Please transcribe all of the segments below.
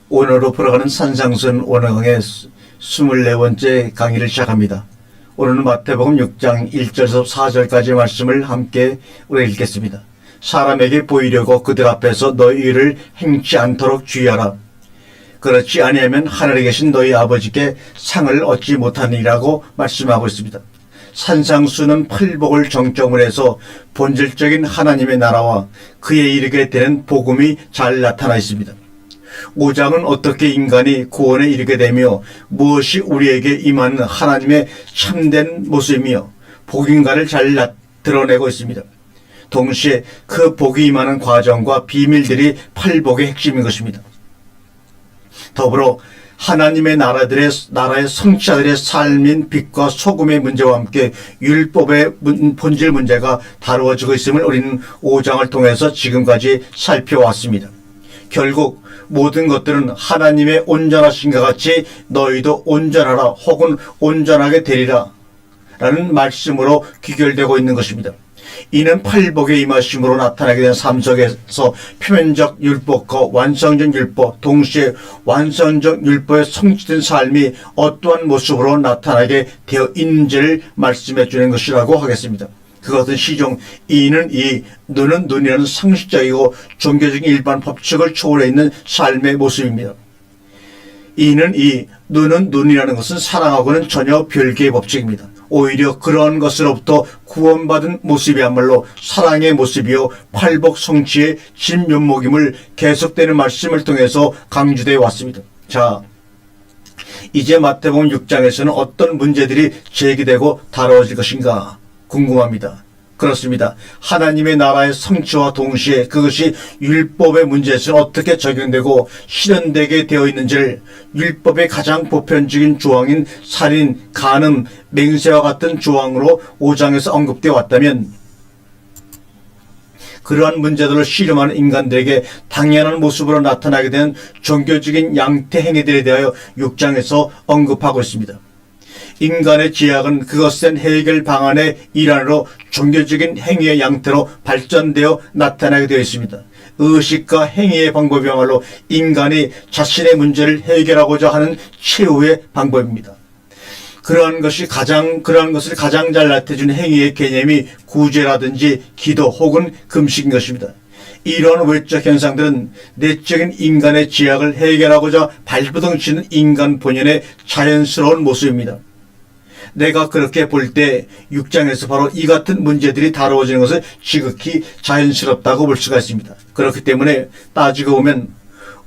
오늘로 풀어가는 산상순 원어강의 24번째 강의를 시작합니다. 오늘은 마태복음 6장 1절에서 4절까지의 말씀을 함께 우리가 읽겠습니다. 사람에게 보이려고 그들 앞에서 너희 일을 행치 않도록 주의하라. 그렇지 아니하면 하늘에 계신 너희 아버지께 상을 얻지 못하니라고 말씀하고 있습니다. 산상수는 팔복을 정점으로 해서 본질적인 하나님의 나라와 그에 이르게 되는 복음이 잘 나타나 있습니다. 5장은 어떻게 인간이 구원에 이르게 되며 무엇이 우리에게 임하는 하나님의 참된 모습이며 복인가를 잘 드러내고 있습니다. 동시에 그 복이 임하는 과정과 비밀들이 팔복의 핵심인 것입니다. 더불어 하나님의 나라의 성취자들의 삶인 빛과 소금의 문제와 함께 율법의 본질 문제가 다루어지고 있음을 우리는 5장을 통해서 지금까지 살펴왔습니다. 결국 모든 것들은 하나님의 온전하신것 같이 너희도 온전하라 혹은 온전하게 되리라 라는 말씀으로 귀결되고 있는 것입니다. 이는 팔복의 임하심으로 나타나게 된 삶 속에서 표면적 율법과 완성적 율법, 동시에 완성적 율법의 성취된 삶이 어떠한 모습으로 나타나게 되어 있는지를 말씀해 주는 것이라고 하겠습니다. 그것은 시종 이는 이, 눈은 눈이라는 상식적이고 종교적인 일반 법칙을 초월해 있는 삶의 모습입니다. 이는 이, 눈은 눈이라는 것은 사랑하고는 전혀 별개의 법칙입니다. 오히려 그러한 것으로부터 구원받은 모습이야말로 사랑의 모습이요 팔복 성취의 진면목임을 계속되는 말씀을 통해서 강조되어 왔습니다. 자, 이제 마태복음 6장에서는 어떤 문제들이 제기되고 다뤄질 것인가 궁금합니다. 그렇습니다. 하나님의 나라의 성취와 동시에 그것이 율법의 문제에서는 어떻게 적용되고 실현되게 되어 있는지를 율법의 가장 보편적인 조항인 살인, 간음, 맹세와 같은 조항으로 5장에서 언급되어 왔다면 그러한 문제들을 씨름하는 인간들에게 당연한 모습으로 나타나게 되는 종교적인 양태 행위들에 대하여 6장에서 언급하고 있습니다. 인간의 지약은 그것은 해결 방안의 일환으로 종교적인 행위의 양태로 발전되어 나타나게 되어 있습니다. 의식과 행위의 방법이야말로 인간이 자신의 문제를 해결하고자 하는 최후의 방법입니다. 그러한 것을 가장 잘 나타내준 행위의 개념이 구제라든지 기도 혹은 금식인 것입니다. 이러한 외적 현상들은 내적인 인간의 지약을 해결하고자 발버둥치는 인간 본연의 자연스러운 모습입니다. 내가 그렇게 볼 때 6장에서 바로 이 같은 문제들이 다루어지는 것은 지극히 자연스럽다고 볼 수가 있습니다. 그렇기 때문에 따지고 보면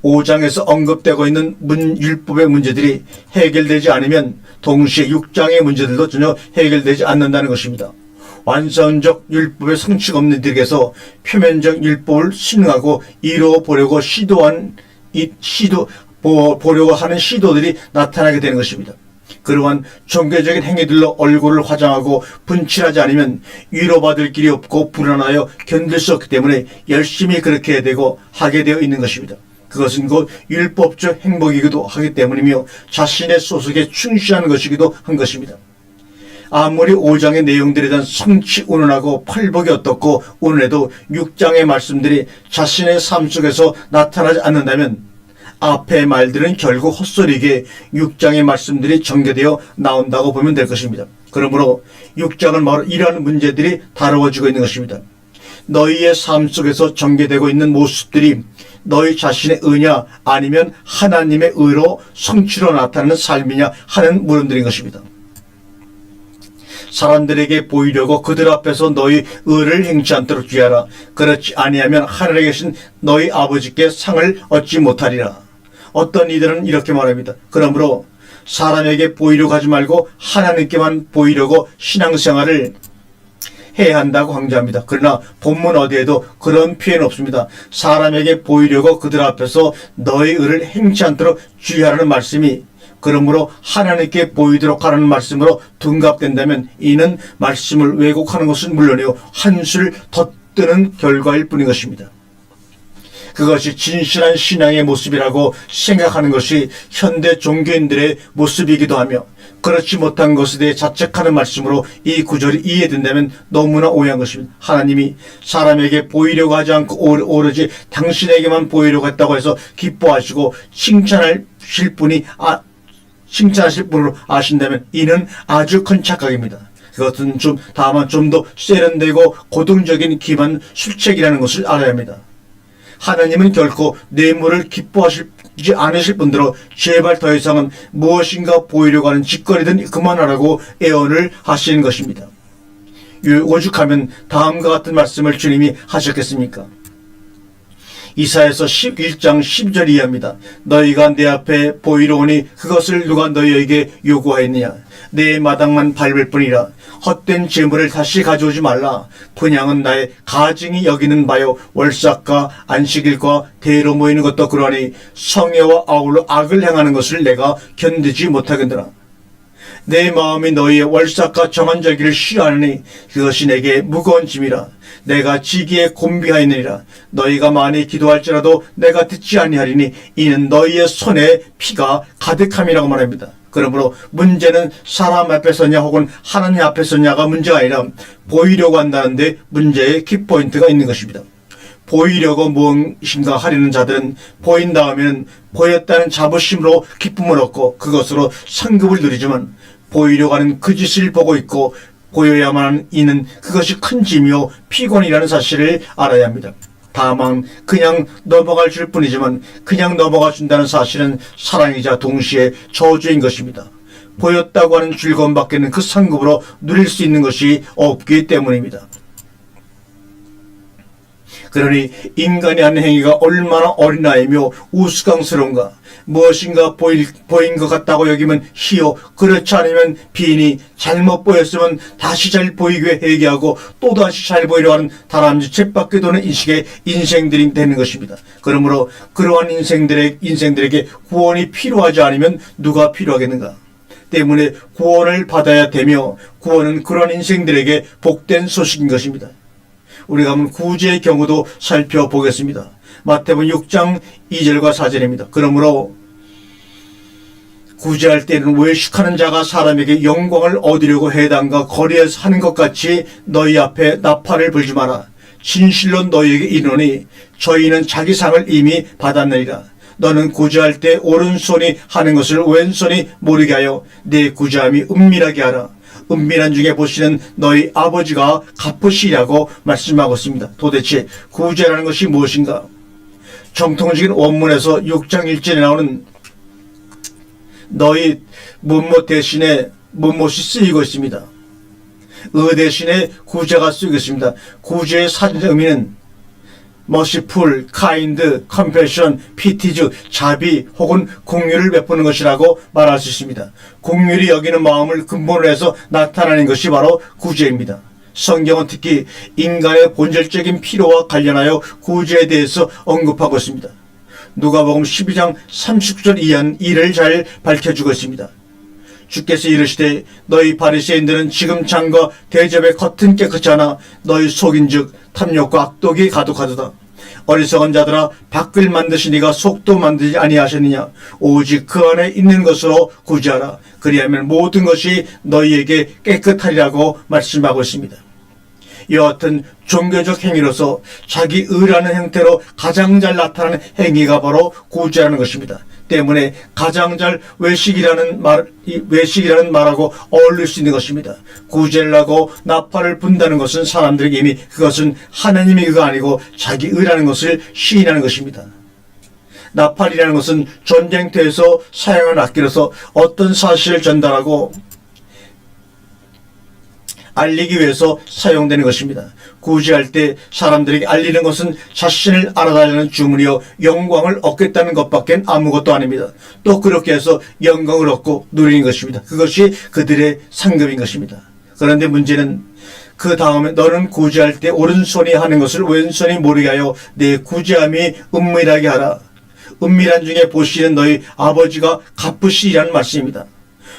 5장에서 언급되고 있는 율법의 문제들이 해결되지 않으면 동시에 6장의 문제들도 전혀 해결되지 않는다는 것입니다. 완성적 율법의 성취가 없는 이들에게서 표면적 율법을 수행하고 이루어 보려고 보려고 하는 시도들이 나타나게 되는 것입니다. 그러한 종교적인 행위들로 얼굴을 화장하고 분칠하지 않으면 위로받을 길이 없고 불안하여 견딜 수 없기 때문에 열심히 그렇게 해야 되고 하게 되어 있는 것입니다. 그것은 곧 율법적 행복이기도 하기 때문이며 자신의 소속에 충실하는 것이기도 한 것입니다. 아무리 5장의 내용들에 대한 성취 운운하고 팔복이 어떻고 오늘에도 6장의 말씀들이 자신의 삶 속에서 나타나지 않는다면 앞의 말들은 결국 헛소리게 6장의 말씀들이 전개되어 나온다고 보면 될 것입니다. 그러므로 6장은 바로 이러한 문제들이 다루어지고 있는 것입니다. 너희의 삶 속에서 전개되고 있는 모습들이 너희 자신의 의냐 아니면 하나님의 의로 성취로 나타나는 삶이냐 하는 물음들인 것입니다. 사람들에게 보이려고 그들 앞에서 너희 의를 행치 않도록 주의하라. 그렇지 아니하면 하늘에 계신 너희 아버지께 상을 얻지 못하리라. 어떤 이들은 이렇게 말합니다. 그러므로 사람에게 보이려고 하지 말고 하나님께만 보이려고 신앙생활을 해야 한다고 강조합니다. 그러나 본문 어디에도 그런 표현 없습니다. 사람에게 보이려고 그들 앞에서 너희 의를 행치 않도록 주의하라는 말씀이 그러므로 하나님께 보이도록 하라는 말씀으로 둔갑된다면 이는 말씀을 왜곡하는 것은 물론이요 한술 덧뜨는 결과일 뿐인 것입니다. 그것이 진실한 신앙의 모습이라고 생각하는 것이 현대 종교인들의 모습이기도 하며 그렇지 못한 것에 대해 자책하는 말씀으로 이 구절이 이해된다면 너무나 오해한 것입니다. 하나님이 사람에게 보이려고 하지 않고 오로지 당신에게만 보이려고 했다고 해서 기뻐하시고 칭찬하실 분으로 아신다면 이는 아주 큰 착각입니다. 그것은 다만 좀 더 세련되고 고등적인 기만 술책이라는 것을 알아야 합니다. 하나님은 결코 뇌물을 기뻐하시지 않으실 분들로 제발 더 이상은 무엇인가 보이려고 하는 짓거리든 그만하라고 애원을 하시는 것입니다. 오죽하면 다음과 같은 말씀을 주님이 하셨겠습니까? 이사야서 11장 12절 이하입니다. 너희가 내 앞에 보이러 오니 그것을 누가 너희에게 요구하였느냐? 내 마당만 밟을 뿐이라. 헛된 재물을 다시 가져오지 말라. 분향은 나의 가증이 여기는 바요. 월삭과 안식일과 대로 모이는 것도 그러하니 성회와 아울러 악을 행하는 것을 내가 견디지 못하겠노라. 내 마음이 너희의 월삭과 정한절기를 싫어하느니 그것이 내게 무거운 짐이라. 내가 지기에 곤비하였느니라. 너희가 많이 기도할지라도 내가 듣지 아니하리니 이는 너희의 손에 피가 가득함이라고 말합니다. 그러므로 문제는 사람 앞에 서냐 혹은 하나님 앞에 서냐가 문제가 아니라 보이려고 한다는데 문제의 키포인트가 있는 것입니다. 보이려고 무엇인가 하려는 자들은 보인 다음에는 보였다는 자부심으로 기쁨을 얻고 그것으로 상급을 누리지만 보이려고 하는 그 짓을 보고 있고 보여야만 하는 이는 그것이 큰 짐이요 피곤이라는 사실을 알아야 합니다. 다만 그냥 넘어갈 줄 뿐이지만 그냥 넘어가 준다는 사실은 사랑이자 동시에 저주인 것입니다. 보였다고 하는 즐거움밖에는 그 상급으로 누릴 수 있는 것이 없기 때문입니다. 그러니 인간이 하는 행위가 얼마나 어린아이며 우스꽝스러운가. 무엇인가 보인 것 같다고 여기면 희요, 그렇지 않으면 비니, 잘못 보였으면 다시 잘 보이게 회개하고 또다시 잘 보이려 하는 다람쥐 쳇바퀴 도는 인식의 인생들이 되는 것입니다. 그러므로 그러한 인생들에게 구원이 필요하지 않으면 누가 필요하겠는가. 때문에 구원을 받아야 되며 구원은 그러한 인생들에게 복된 소식인 것입니다. 우리가 한번 구제의 경우도 살펴보겠습니다. 마태복음 6장 2절과 4절입니다. 그러므로 구제할 때는 외식하는 자가 사람에게 영광을 얻으려고 해당과 거리에서 하는 것 같이 너희 앞에 나팔을 불지 마라. 진실로 너희에게 이르노니 저희는 자기 상을 이미 받았느니라. 너는 구제할 때 오른손이 하는 것을 왼손이 모르게 하여 내 구제함이 은밀하게 하라. 은밀한 중에 보시는 너희 아버지가 갚으시라고 말씀하고 있습니다. 도대체 구제라는 것이 무엇인가? 정통적인 원문에서 6장 1절에 나오는 너희 무엇 대신에 무엇이 쓰이고 있습니다. 대신에 구제가 쓰이고 있습니다. 구제의 사전 의미는 merciful, kind, compassion, pity 즉 자비 혹은 공유를 베푸는 것이라고 말할 수 있습니다. 공유를 여기는 마음을 근본으로 해서 나타나는 것이 바로 구제입니다. 성경은 특히 인간의 본질적인 필요와 관련하여 구제에 대해서 언급하고 있습니다. 누가복음 12장 39절 이하는 이를 잘 밝혀주고 있습니다. 주께서 이르시되 너희 바리새인들은 지금 창과 대접의 겉은 깨끗이 하나 너희 속인즉 탐욕과 악독이 가득하도다. 어리석은 자들아 밖을 만드시니가 속도 만들지 아니하셨느냐. 오직 그 안에 있는 것으로 구제하라. 그리하면 모든 것이 너희에게 깨끗하리라고 말씀하고 있습니다. 여하튼 종교적 행위로서 자기 의라는 형태로 가장 잘 나타나는 행위가 바로 구제라는 것입니다. 때문에 가장 잘 외식이라는 말하고 어울릴 수 있는 것입니다. 구제를 하고 나팔을 분다는 것은 사람들에게 이미 그것은 하나님의 의가 아니고 자기 의라는 것을 시인하는 것입니다. 나팔이라는 것은 전쟁터에서 사용하는 악기로서 어떤 사실을 전달하고 알리기 위해서 사용되는 것입니다. 구제할 때 사람들에게 알리는 것은 자신을 알아달라는 주문이요 영광을 얻겠다는 것밖엔 아무것도 아닙니다. 또 그렇게 해서 영광을 얻고 누리는 것입니다. 그것이 그들의 상급인 것입니다. 그런데 문제는 그 다음에 너는 구제할 때 오른손이 하는 것을 왼손이 모르게 하여 내 구제함이 은밀하게 하라. 은밀한 중에 보시는 너희 아버지가 갚으시리라는 말씀입니다.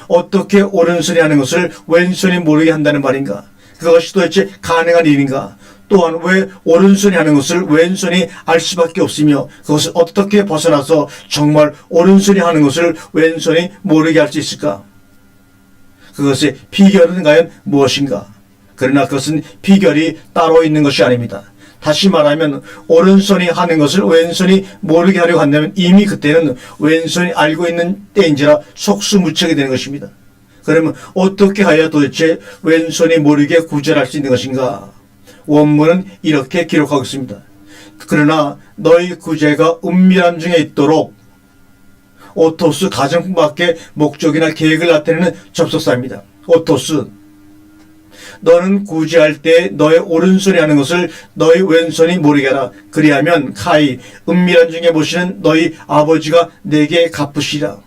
어떻게 오른손이 하는 것을 왼손이 모르게 한다는 말인가? 그것이 도대체 가능한 일인가? 또한 왜 오른손이 하는 것을 왼손이 알 수밖에 없으며 그것을 어떻게 벗어나서 정말 오른손이 하는 것을 왼손이 모르게 할 수 있을까? 그것의 비결은 과연 무엇인가? 그러나 그것은 비결이 따로 있는 것이 아닙니다. 다시 말하면 오른손이 하는 것을 왼손이 모르게 하려고 한다면 이미 그때는 왼손이 알고 있는 때인지라 속수무책이 되는 것입니다. 그러면 어떻게 하여야 도대체 왼손이 모르게 구절할 수 있는 것인가? 원문은 이렇게 기록하고 있습니다. 그러나 너희 구제가 은밀함 중에 있도록 오토스 가정밖에 목적이나 계획을 나타내는 접속사입니다. 오토스, 너는 구제할 때 너의 오른손이 하는 것을 너희 왼손이 모르게 하라. 그리하면 카이, 은밀한 중에 보시는 너희 아버지가 내게 갚으시라.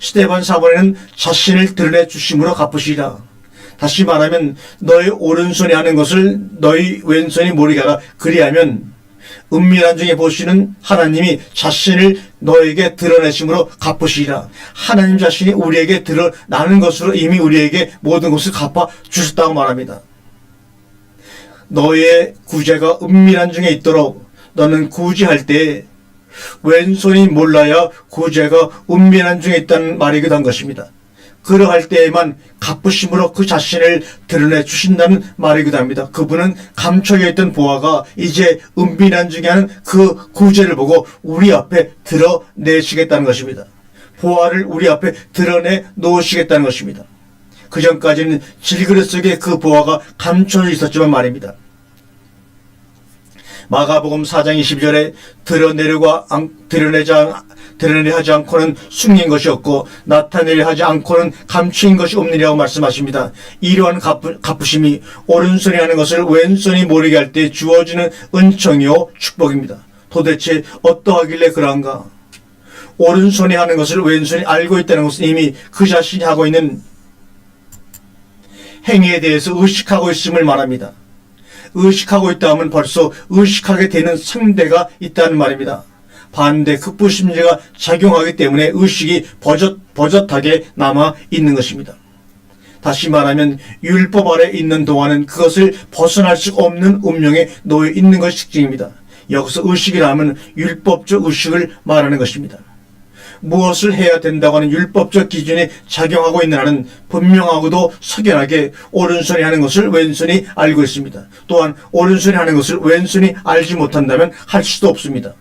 스데반 사모니는 자신을 드러내 주심으로 갚으시라. 다시 말하면 너희 오른손이 하는 것을 너희 왼손이 모르게 하라. 그리하면 은밀한 중에 보시는 하나님이 자신을 너에게 드러내심으로 갚으시리라. 하나님 자신이 우리에게 드러나는 것으로 이미 우리에게 모든 것을 갚아 주셨다고 말합니다. 너의 구제가 은밀한 중에 있도록 너는 구제할 때 왼손이 몰라야 구제가 은밀한 중에 있다는 말이기도 한 것입니다. 그러할 때에만 갚으심으로 그 자신을 드러내 주신다는 말이기도 합니다. 그분은 감춰져 있던 보화가 이제 은밀한 중에 하는 그 구제를 보고 우리 앞에 드러내시겠다는 것입니다. 보화를 우리 앞에 드러내 놓으시겠다는 것입니다. 그 전까지는 질그릇 속에 그 보화가 감춰져 있었지만 말입니다. 마가복음 4장 22절에 드러내려 하지 않고는 숨긴 것이 없고 나타내려 하지 않고는 감추인 것이 없느니라고 말씀하십니다. 이러한 갚으심이 오른손이 하는 것을 왼손이 모르게 할 때 주어지는 은총이요 축복입니다. 도대체 어떠하길래 그러한가? 오른손이 하는 것을 왼손이 알고 있다는 것은 이미 그 자신이 하고 있는 행위에 대해서 의식하고 있음을 말합니다. 의식하고 있다 하면 벌써 의식하게 되는 상대가 있다는 말입니다. 반대 극부심리가 작용하기 때문에 의식이 버젓하게 남아 있는 것입니다. 다시 말하면 율법 아래 있는 동안은 그것을 벗어날 수 없는 운명에 놓여 있는 것이 특징입니다. 여기서 의식이라 하면 율법적 의식을 말하는 것입니다. 무엇을 해야 된다고 하는 율법적 기준에 작용하고 있는 한은 분명하고도 석연하게 오른손이 하는 것을 왼손이 알고 있습니다. 또한 오른손이 하는 것을 왼손이 알지 못한다면 할 수도 없습니다.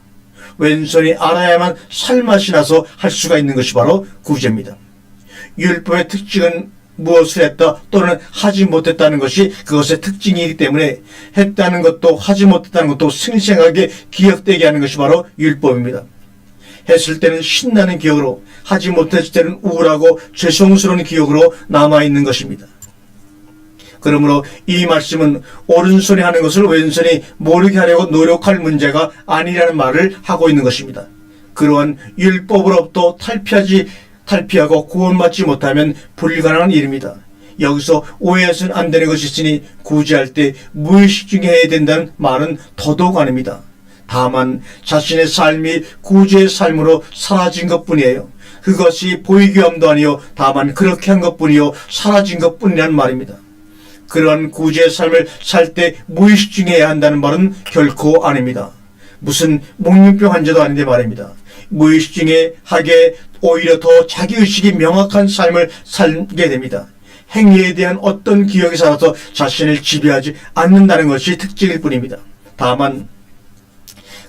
왼손이 알아야만 살맛이 나서 할 수가 있는 것이 바로 구제입니다. 율법의 특징은 무엇을 했다 또는 하지 못했다는 것이 그것의 특징이기 때문에 했다는 것도 하지 못했다는 것도 생생하게 기억되게 하는 것이 바로 율법입니다. 했을 때는 신나는 기억으로, 하지 못했을 때는 우울하고 죄송스러운 기억으로 남아있는 것입니다. 그러므로 이 말씀은 오른손이 하는 것을 왼손이 모르게 하려고 노력할 문제가 아니라는 말을 하고 있는 것입니다. 그러한 율법으로부터 탈피하고 구원받지 못하면 불가능한 일입니다. 여기서 오해해서는 안 되는 것이 있으니 구제할 때 무의식 중에 해야 된다는 말은 더더욱 아닙니다. 다만 자신의 삶이 구제의 삶으로 사라진 것뿐이에요. 그것이 보이기함도 아니요 다만 그렇게 한 것뿐이요 사라진 것뿐이라는 말입니다. 그러한 구제의 삶을 살 때 무의식 중에 해야 한다는 말은 결코 아닙니다. 무슨 목련병 환자도 아닌데 말입니다. 무의식 중에 하게 오히려 더 자기의식이 명확한 삶을 살게 됩니다. 행위에 대한 어떤 기억이 살아서 자신을 지배하지 않는다는 것이 특징일 뿐입니다. 다만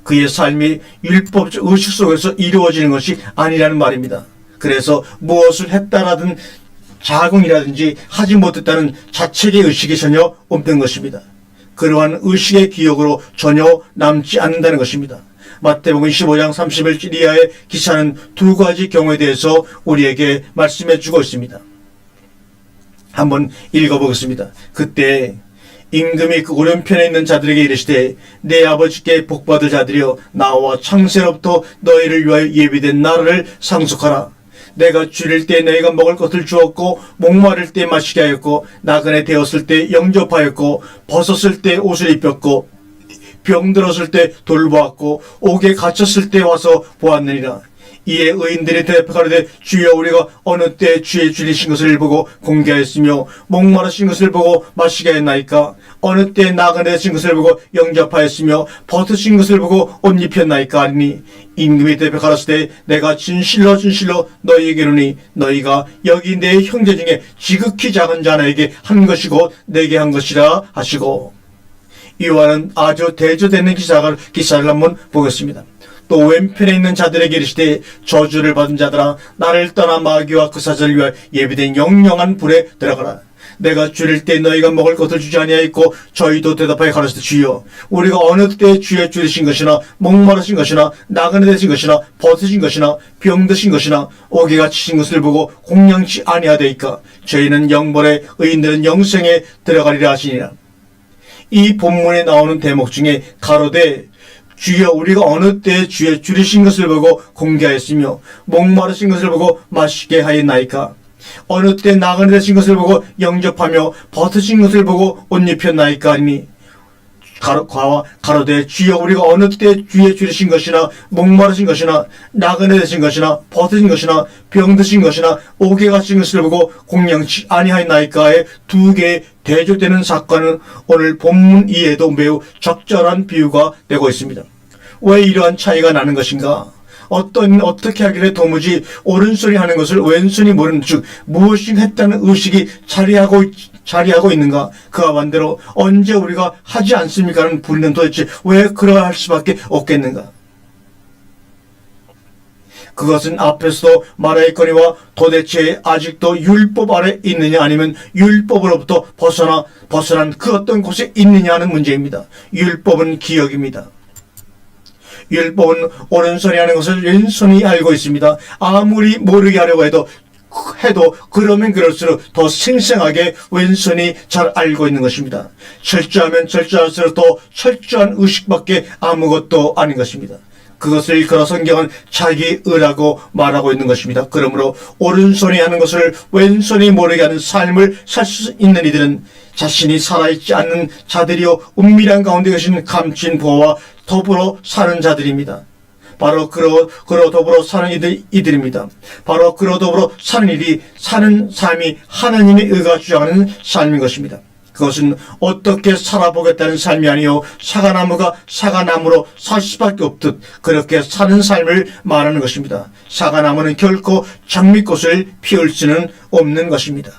그의 삶이 율법적 의식 속에서 이루어지는 것이 아니라는 말입니다. 그래서 무엇을 했다라든 자궁이라든지 하지 못했다는 자책의 의식이 전혀 없는 것입니다. 그러한 의식의 기억으로 전혀 남지 않는다는 것입니다. 마태복음 15장 31절 이하의 기사는 두 가지 경우에 대해서 우리에게 말씀해 주고 있습니다. 한번 읽어보겠습니다. 그때 임금이 그 오른편에 있는 자들에게 이르시되 내 아버지께 복받을 자들이여 나와 창세로부터 너희를 위하여 예비된 나라를 상속하라. 내가 줄일 때 너희가 먹을 것을 주었고 목마를 때 마시게 하였고 나그네 되었을 때 영접하였고 벗었을 때 옷을 입혔고 병들었을 때 돌보았고 옥에 갇혔을 때 와서 보았느니라. 이에 의인들이 대답하되 주여 우리가 어느 때 주의 줄이신 것을 보고 공개하였으며 목마르신 것을 보고 마시게 했나이까? 어느 때 나그네신 것을 보고 영접하였으며 벗으신 것을 보고 옷 입혔나이까? 하니 임금이 대답하였으되 내가 진실로 너희에게 이르노니 너희가 여기 내 형제 중에 지극히 작은 자나에게 한 것이고 내게 한 것이라 하시고. 이와는 아주 대조되는 기사를 한번 보겠습니다. 또 왼편에 있는 자들에게 이르시되 저주를 받은 자들아 나를 떠나 마귀와 그 사자를 위하여 예비된 영영한 불에 들어가라. 내가 줄일 때 너희가 먹을 것을 주지 아니하였고 저희도 대답하여 가로되 주여 우리가 어느 때 주의 줄이신 것이나 목마르신 것이나 나그네 되신 것이나 벗으신 것이나 병드신 것이나 옥에가 치신 것을 보고 공양치 아니하되이까? 저희는 영벌에 의인들은 영생에 들어가리라 하시니라. 이 본문에 나오는 대목 중에 가로되 주여 우리가 어느 때 주의 줄이신 것을 보고 공개하였으며 목마르신 것을 보고 마시게 하였나이까? 어느 때 나그네 되신 것을 보고 영접하며 벗으신 것을 보고 옷 입혔나이까? 하니 가로되 주여 우리가 어느 때 주의 줄이신 것이나 목마르신 것이나 나그네 되신 것이나 벗으신 것이나 병드신 것이나 옥에 갇힌 것을 보고 공양치 아니하였나이까의 두 개의 대조되는 사건은 오늘 본문 이해에도 매우 적절한 비유가 되고 있습니다. 왜 이러한 차이가 나는 것인가? 어떻게 하길래 도무지 오른손이 하는 것을 왼손이 모르는, 즉 무엇인가 했다는 의식이 자리하고 있는가? 그와 반대로 언제 우리가 하지 않습니까? 하는 분은 도대체 왜 그러할 수밖에 없겠는가? 그것은 앞에서도 말하였거니와 도대체 아직도 율법 아래 있느냐 아니면 율법으로부터 벗어난 그 어떤 곳에 있느냐 하는 문제입니다. 율법은 기억입니다. 율법은 오른손이 하는 것을 왼손이 알고 있습니다. 아무리 모르게 하려고 해도 그러면 그럴수록 더 생생하게 왼손이 잘 알고 있는 것입니다. 철저하면 철저할수록 더 철저한 의식밖에 아무것도 아닌 것입니다. 그것을 일컬어 성경은 자기 의라고 말하고 있는 것입니다. 그러므로 오른손이 하는 것을 왼손이 모르게 하는 삶을 살 수 있는 이들은 자신이 살아있지 않는 자들이요 은밀한 가운데 계신 감추인 부하와 더불어 사는 자들입니다. 바로 그로 더불어 사는 이들입니다. 바로 그로 더불어 사는 삶이 하나님의 의가 주장하는 삶인 것입니다. 그것은 어떻게 살아보겠다는 삶이 아니요 사과나무가 사과나무로 살 수밖에 없듯 그렇게 사는 삶을 말하는 것입니다. 사과나무는 결코 장미꽃을 피울 수는 없는 것입니다.